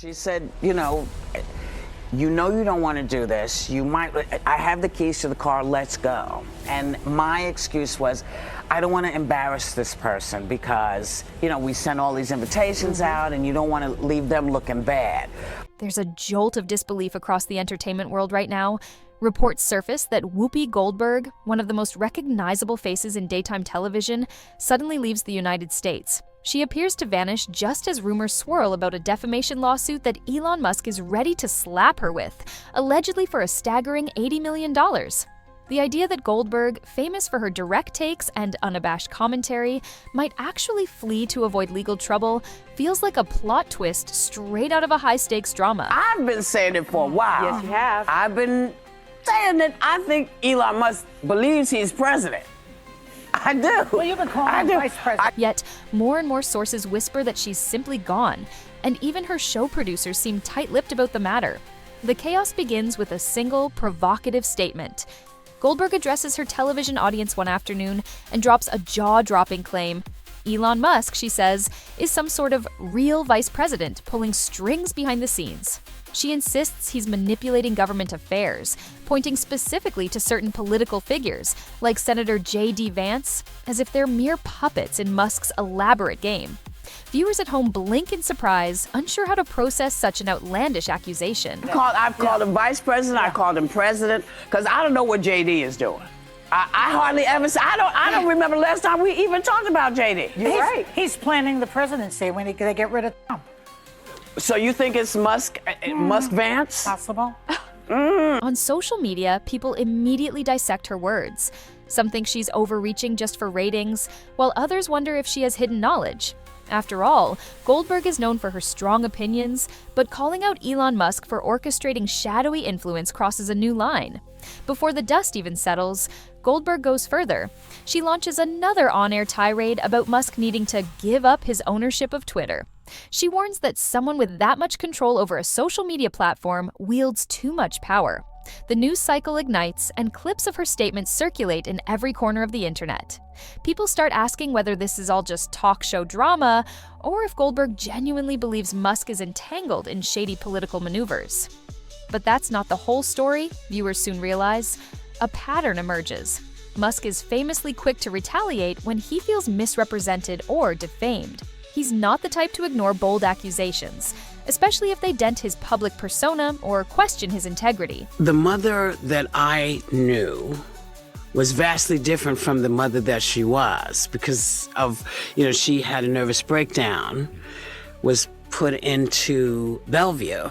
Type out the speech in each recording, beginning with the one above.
She said, you know you don't want to do this. I have the keys to the car, let's go. And my excuse was, I don't want to embarrass this person because, we sent all these invitations out and you don't want to leave them looking bad. There's a jolt of disbelief across the entertainment world right now. Reports surface that Whoopi Goldberg, one of the most recognizable faces in daytime television, suddenly leaves the United States. She appears to vanish just as rumors swirl about a defamation lawsuit that Elon Musk is ready to slap her with, allegedly for a staggering $80 million. The idea that Goldberg, famous for her direct takes and unabashed commentary, might actually flee to avoid legal trouble feels like a plot twist straight out of a high-stakes drama. I've been saying it for a while. Yes, you have. I've been saying that I think Elon Musk believes he's president. I do. Well, you've been calling him vice president. Yet, more and more sources whisper that she's simply gone, and even her show producers seem tight-lipped about the matter. The chaos begins with a single, provocative statement. Goldberg addresses her television audience one afternoon and drops a jaw-dropping claim. Elon Musk, she says, is some sort of real vice president pulling strings behind the scenes. She insists he's manipulating government affairs, pointing specifically to certain political figures, like Senator J.D. Vance, as if they're mere puppets in Musk's elaborate game. Viewers at home blink in surprise, unsure how to process such an outlandish accusation. I've called him vice president, I called him president, because I don't know what J.D. is doing. I hardly ever say, I don't remember last time we even talked about J.D. You're right. He's planning the presidency when they get rid of Trump. So you think it's Musk Vance? Possible. On social media, people immediately dissect her words. Some think she's overreaching just for ratings, while others wonder if she has hidden knowledge. After all, Goldberg is known for her strong opinions, but calling out Elon Musk for orchestrating shadowy influence crosses a new line. Before the dust even settles, Goldberg goes further. She launches another on-air tirade about Musk needing to give up his ownership of Twitter. She warns that someone with that much control over a social media platform wields too much power. The news cycle ignites, and clips of her statements circulate in every corner of the internet. People start asking whether this is all just talk show drama, or if Goldberg genuinely believes Musk is entangled in shady political maneuvers. But that's not the whole story, viewers soon realize. A pattern emerges. Musk is famously quick to retaliate when he feels misrepresented or defamed. He's not the type to ignore bold accusations, especially if they dent his public persona or question his integrity. The mother that I knew was vastly different from the mother that she was because of, she had a nervous breakdown, was put into Bellevue,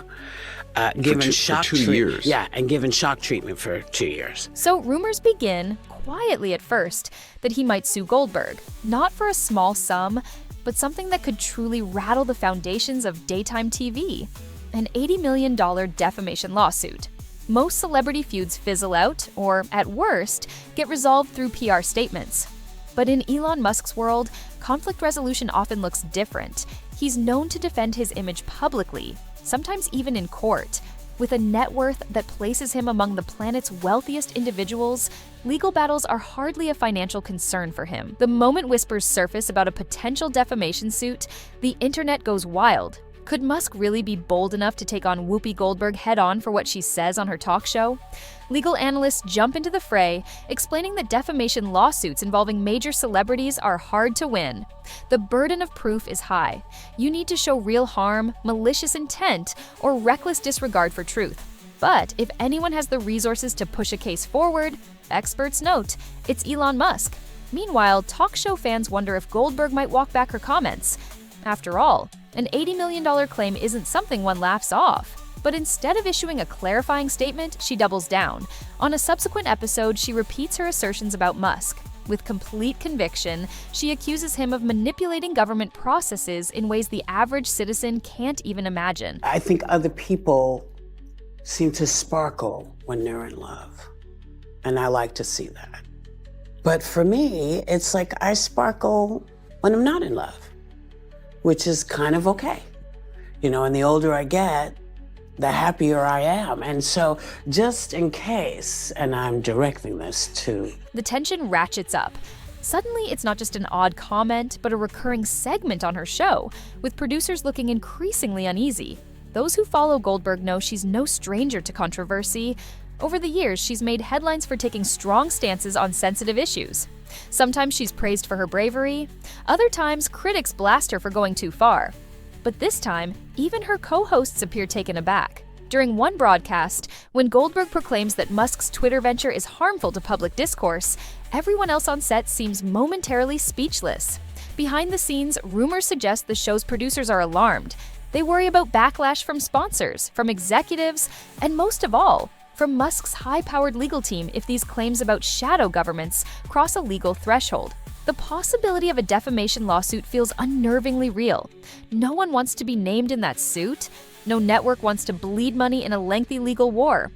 given shock for 2 years. Yeah, and given shock treatment for 2 years. So rumors begin, quietly at first, that he might sue Goldberg, not for a small sum, but something that could truly rattle the foundations of daytime TV, an $80 million defamation lawsuit. Most celebrity feuds fizzle out, or at worst, get resolved through PR statements. But in Elon Musk's world, conflict resolution often looks different. He's known to defend his image publicly, sometimes even in court. With a net worth that places him among the planet's wealthiest individuals, legal battles are hardly a financial concern for him. The moment whispers surface about a potential defamation suit, the internet goes wild. Could Musk really be bold enough to take on Whoopi Goldberg head-on for what she says on her talk show? Legal analysts jump into the fray, explaining that defamation lawsuits involving major celebrities are hard to win. The burden of proof is high. You need to show real harm, malicious intent, or reckless disregard for truth. But if anyone has the resources to push a case forward, experts note, it's Elon Musk. Meanwhile, talk show fans wonder if Goldberg might walk back her comments. After all, an $80 million claim isn't something one laughs off. But instead of issuing a clarifying statement, she doubles down. On a subsequent episode, she repeats her assertions about Musk. With complete conviction, she accuses him of manipulating government processes in ways the average citizen can't even imagine. I think other people seem to sparkle when they're in love, and I like to see that. But for me, it's like I sparkle when I'm not in love, which is kind of okay. And the older I get, the happier I am. And so just in case, and I'm directing this to... The tension ratchets up. Suddenly, it's not just an odd comment, but a recurring segment on her show, with producers looking increasingly uneasy. Those who follow Goldberg know she's no stranger to controversy. Over the years, she's made headlines for taking strong stances on sensitive issues. Sometimes she's praised for her bravery. Other times, critics blast her for going too far. But this time, even her co-hosts appear taken aback. During one broadcast, when Goldberg proclaims that Musk's Twitter venture is harmful to public discourse, everyone else on set seems momentarily speechless. Behind the scenes, rumors suggest the show's producers are alarmed. They worry about backlash from sponsors, from executives, and most of all, from Musk's high-powered legal team if these claims about shadow governments cross a legal threshold. The possibility of a defamation lawsuit feels unnervingly real. No one wants to be named in that suit. No network wants to bleed money in a lengthy legal war.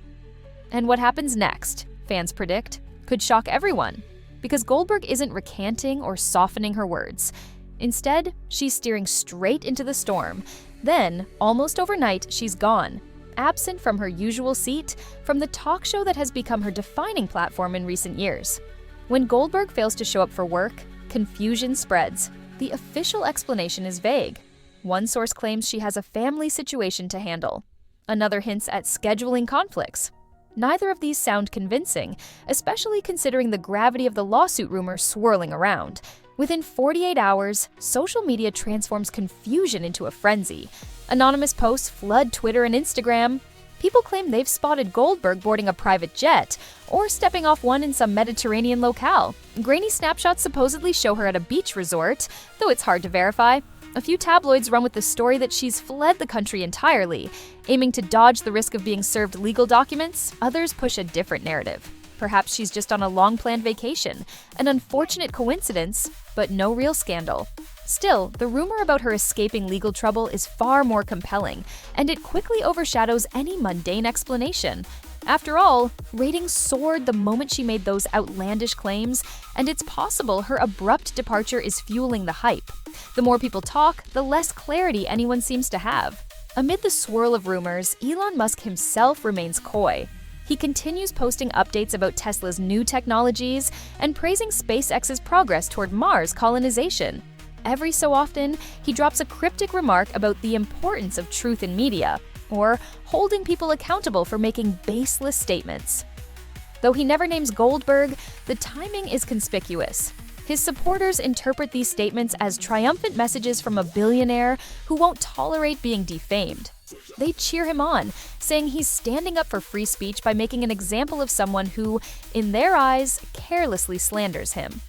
And what happens next, fans predict, could shock everyone. Because Goldberg isn't recanting or softening her words. Instead, she's steering straight into the storm. Then, almost overnight, she's gone. Absent from her usual seat, from the talk show that has become her defining platform in recent years. When Goldberg fails to show up for work, confusion spreads. The official explanation is vague. One source claims she has a family situation to handle. Another hints at scheduling conflicts. Neither of these sound convincing, especially considering the gravity of the lawsuit rumor swirling around. Within 48 hours, social media transforms confusion into a frenzy. Anonymous posts flood Twitter and Instagram. People claim they've spotted Goldberg boarding a private jet or stepping off one in some Mediterranean locale. Grainy snapshots supposedly show her at a beach resort, though it's hard to verify. A few tabloids run with the story that she's fled the country entirely. Aiming to dodge the risk of being served legal documents, others push a different narrative. Perhaps she's just on a long-planned vacation, an unfortunate coincidence, but no real scandal. Still, the rumor about her escaping legal trouble is far more compelling, and it quickly overshadows any mundane explanation. After all, ratings soared the moment she made those outlandish claims, and it's possible her abrupt departure is fueling the hype. The more people talk, the less clarity anyone seems to have. Amid the swirl of rumors, Elon Musk himself remains coy. He continues posting updates about Tesla's new technologies and praising SpaceX's progress toward Mars colonization. Every so often, he drops a cryptic remark about the importance of truth in media, or holding people accountable for making baseless statements. Though he never names Goldberg, the timing is conspicuous. His supporters interpret these statements as triumphant messages from a billionaire who won't tolerate being defamed. They cheer him on, saying he's standing up for free speech by making an example of someone who, in their eyes, carelessly slanders him.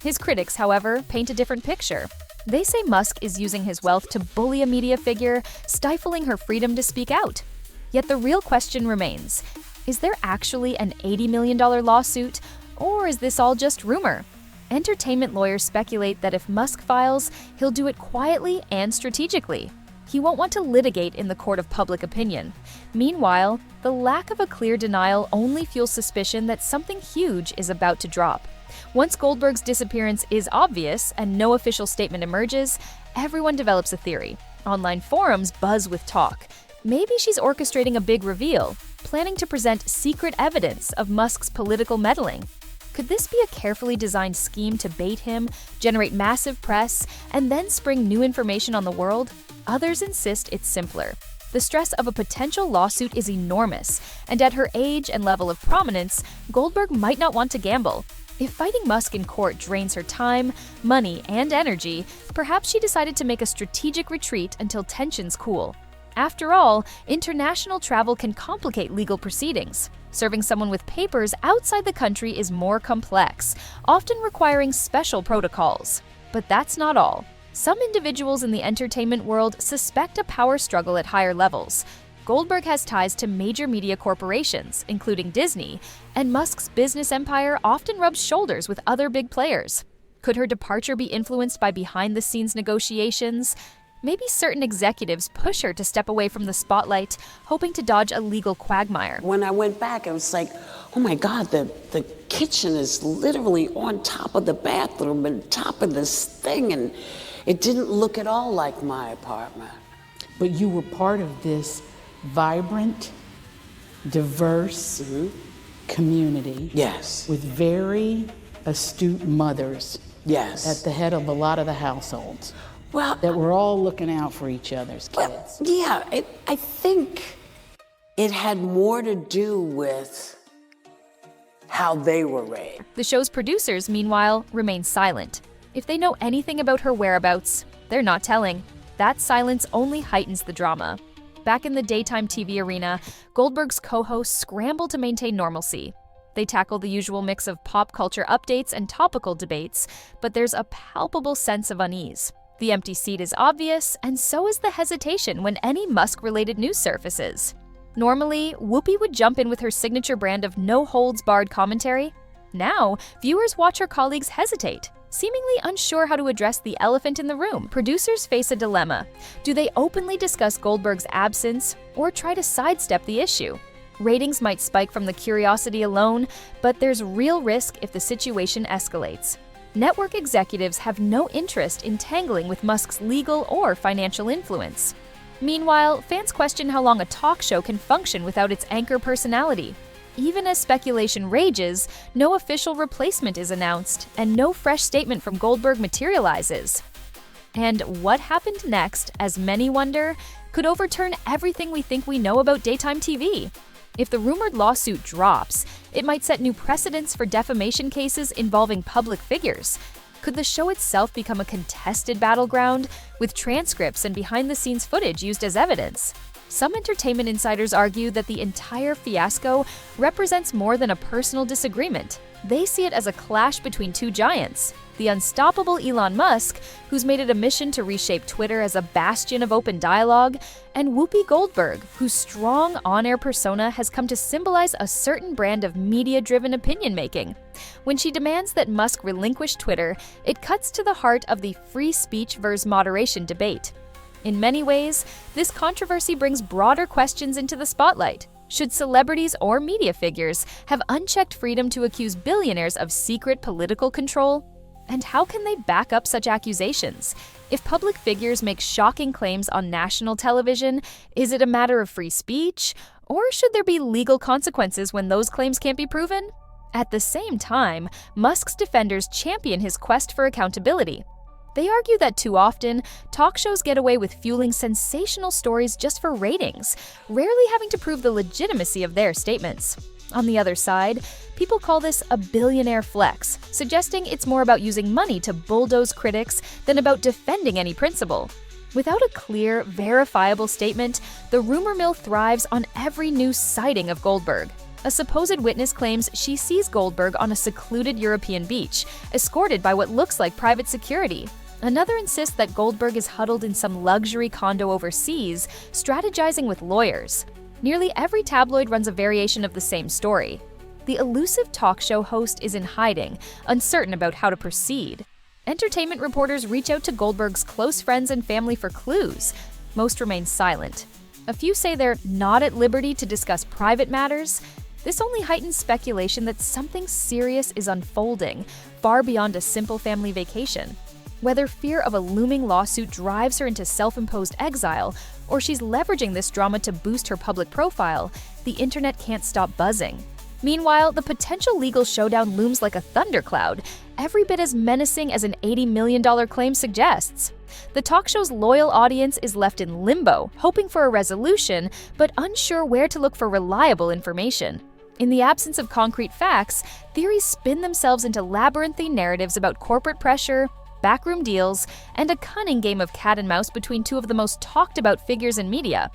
His critics, however, paint a different picture. They say Musk is using his wealth to bully a media figure, stifling her freedom to speak out. Yet the real question remains, is there actually an $80 million lawsuit, or is this all just rumor? Entertainment lawyers speculate that if Musk files, he'll do it quietly and strategically. He won't want to litigate in the court of public opinion. Meanwhile, the lack of a clear denial only fuels suspicion that something huge is about to drop. Once Goldberg's disappearance is obvious and no official statement emerges, everyone develops a theory. Online forums buzz with talk. Maybe she's orchestrating a big reveal, planning to present secret evidence of Musk's political meddling. Could this be a carefully designed scheme to bait him, generate massive press, and then spring new information on the world? Others insist it's simpler. The stress of a potential lawsuit is enormous, and at her age and level of prominence, Goldberg might not want to gamble. If fighting Musk in court drains her time, money, and energy, perhaps she decided to make a strategic retreat until tensions cool. After all, international travel can complicate legal proceedings. Serving someone with papers outside the country is more complex, often requiring special protocols. But that's not all. Some individuals in the entertainment world suspect a power struggle at higher levels. Goldberg has ties to major media corporations, including Disney, and Musk's business empire often rubs shoulders with other big players. Could her departure be influenced by behind-the-scenes negotiations? Maybe certain executives push her to step away from the spotlight, hoping to dodge a legal quagmire. When I went back, I was like, oh my God, the kitchen is literally on top of the bathroom and top of this thing, and it didn't look at all like my apartment. But you were part of this vibrant, diverse community. Yes. With very astute mothers. Yes. At the head of a lot of the households. Well, that we're all looking out for each other's kids? yeah, I think it had more to do with how they were raised. The show's producers, meanwhile, remain silent. If they know anything about her whereabouts, they're not telling. That silence only heightens the drama. Back in the daytime TV arena, Goldberg's co-hosts scramble to maintain normalcy. They tackle the usual mix of pop culture updates and topical debates, but there's a palpable sense of unease. The empty seat is obvious, and so is the hesitation when any Musk-related news surfaces. Normally, Whoopi would jump in with her signature brand of no-holds-barred commentary. Now, viewers watch her colleagues hesitate, seemingly unsure how to address the elephant in the room. Producers face a dilemma. Do they openly discuss Goldberg's absence or try to sidestep the issue? Ratings might spike from the curiosity alone, but there's real risk if the situation escalates. Network executives have no interest in tangling with Musk's legal or financial influence. Meanwhile, fans question how long a talk show can function without its anchor personality. Even as speculation rages, no official replacement is announced, and no fresh statement from Goldberg materializes. And what happened next, as many wonder, could overturn everything we think we know about daytime TV. If the rumored lawsuit drops, it might set new precedents for defamation cases involving public figures. Could the show itself become a contested battleground, with transcripts and behind-the-scenes footage used as evidence? Some entertainment insiders argue that the entire fiasco represents more than a personal disagreement. They see it as a clash between two giants: the unstoppable Elon Musk, who's made it a mission to reshape Twitter as a bastion of open dialogue, and Whoopi Goldberg, whose strong on-air persona has come to symbolize a certain brand of media-driven opinion-making. When she demands that Musk relinquish Twitter, it cuts to the heart of the free speech versus moderation debate. In many ways, this controversy brings broader questions into the spotlight. Should celebrities or media figures have unchecked freedom to accuse billionaires of secret political control? And how can they back up such accusations? If public figures make shocking claims on national television, is it a matter of free speech? Or should there be legal consequences when those claims can't be proven? At the same time, Musk's defenders champion his quest for accountability. They argue that too often, talk shows get away with fueling sensational stories just for ratings, rarely having to prove the legitimacy of their statements. On the other side, people call this a billionaire flex, suggesting it's more about using money to bulldoze critics than about defending any principle. Without a clear, verifiable statement, the rumor mill thrives on every new sighting of Goldberg. A supposed witness claims she sees Goldberg on a secluded European beach, escorted by what looks like private security. Another insists that Goldberg is huddled in some luxury condo overseas, strategizing with lawyers. Nearly every tabloid runs a variation of the same story. The elusive talk show host is in hiding, uncertain about how to proceed. Entertainment reporters reach out to Goldberg's close friends and family for clues. Most remain silent. A few say they're not at liberty to discuss private matters. This only heightens speculation that something serious is unfolding, far beyond a simple family vacation. Whether fear of a looming lawsuit drives her into self-imposed exile, or she's leveraging this drama to boost her public profile, the internet can't stop buzzing. Meanwhile, the potential legal showdown looms like a thundercloud, every bit as menacing as an $80 million claim suggests. The talk show's loyal audience is left in limbo, hoping for a resolution, but unsure where to look for reliable information. In the absence of concrete facts, theories spin themselves into labyrinthine narratives about corporate pressure, backroom deals, and a cunning game of cat and mouse between two of the most talked about figures in media.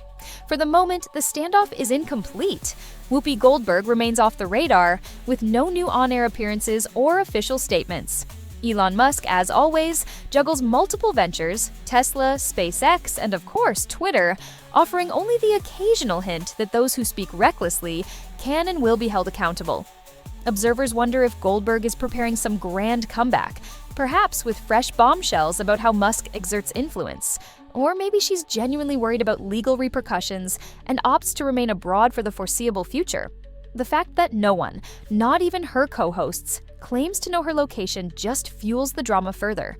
For the moment, the standoff is incomplete. Whoopi Goldberg remains off the radar, with no new on-air appearances or official statements. Elon Musk, as always, juggles multiple ventures, Tesla, SpaceX, and of course Twitter, offering only the occasional hint that those who speak recklessly can and will be held accountable. Observers wonder if Goldberg is preparing some grand comeback, perhaps with fresh bombshells about how Musk exerts influence. Or maybe she's genuinely worried about legal repercussions and opts to remain abroad for the foreseeable future. The fact that no one, not even her co-hosts, claims to know her location just fuels the drama further.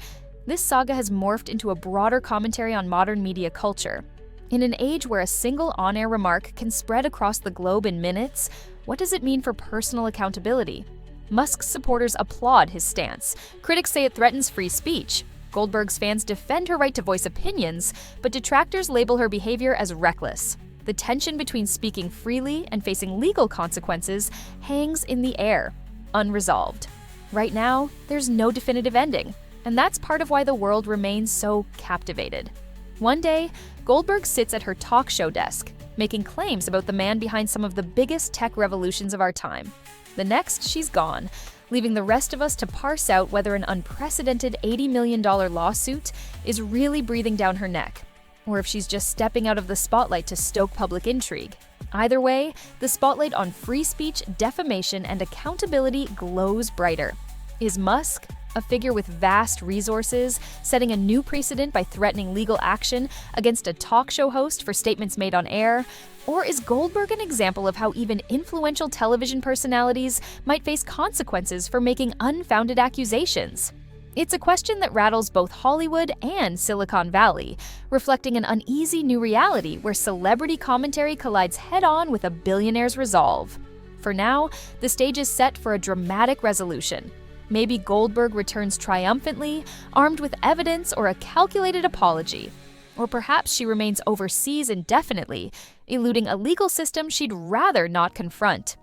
This saga has morphed into a broader commentary on modern media culture. In an age where a single on-air remark can spread across the globe in minutes, what does it mean for personal accountability? Musk's supporters applaud his stance. Critics say it threatens free speech. Goldberg's fans defend her right to voice opinions, but detractors label her behavior as reckless. The tension between speaking freely and facing legal consequences hangs in the air, unresolved. Right now, there's no definitive ending, and that's part of why the world remains so captivated. One day, Goldberg sits at her talk show desk, making claims about the man behind some of the biggest tech revolutions of our time. The next, she's gone, leaving the rest of us to parse out whether an unprecedented $80 million lawsuit is really breathing down her neck, or if she's just stepping out of the spotlight to stoke public intrigue. Either way, the spotlight on free speech, defamation, and accountability glows brighter. Is Musk, a figure with vast resources, setting a new precedent by threatening legal action against a talk show host for statements made on air? Or is Goldberg an example of how even influential television personalities might face consequences for making unfounded accusations? It's a question that rattles both Hollywood and Silicon Valley, reflecting an uneasy new reality where celebrity commentary collides head-on with a billionaire's resolve. For now, the stage is set for a dramatic resolution. Maybe Goldberg returns triumphantly, armed with evidence or a calculated apology. Or perhaps she remains overseas indefinitely, eluding a legal system she'd rather not confront.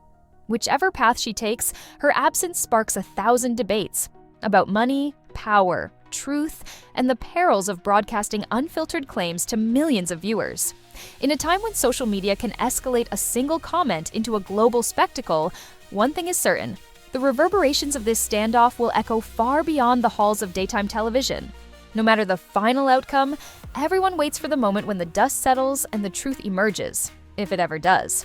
Whichever path she takes, her absence sparks 1,000 debates about money, power, truth, and the perils of broadcasting unfiltered claims to millions of viewers. In a time when social media can escalate a single comment into a global spectacle, one thing is certain: the reverberations of this standoff will echo far beyond the halls of daytime television. No matter the final outcome, everyone waits for the moment when the dust settles and the truth emerges, if it ever does.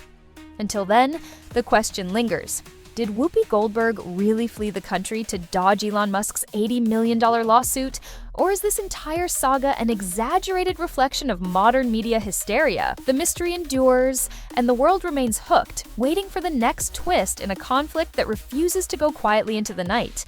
Until then, the question lingers. Did Whoopi Goldberg really flee the country to dodge Elon Musk's $80 million lawsuit? Or is this entire saga an exaggerated reflection of modern media hysteria? The mystery endures, and the world remains hooked, waiting for the next twist in a conflict that refuses to go quietly into the night.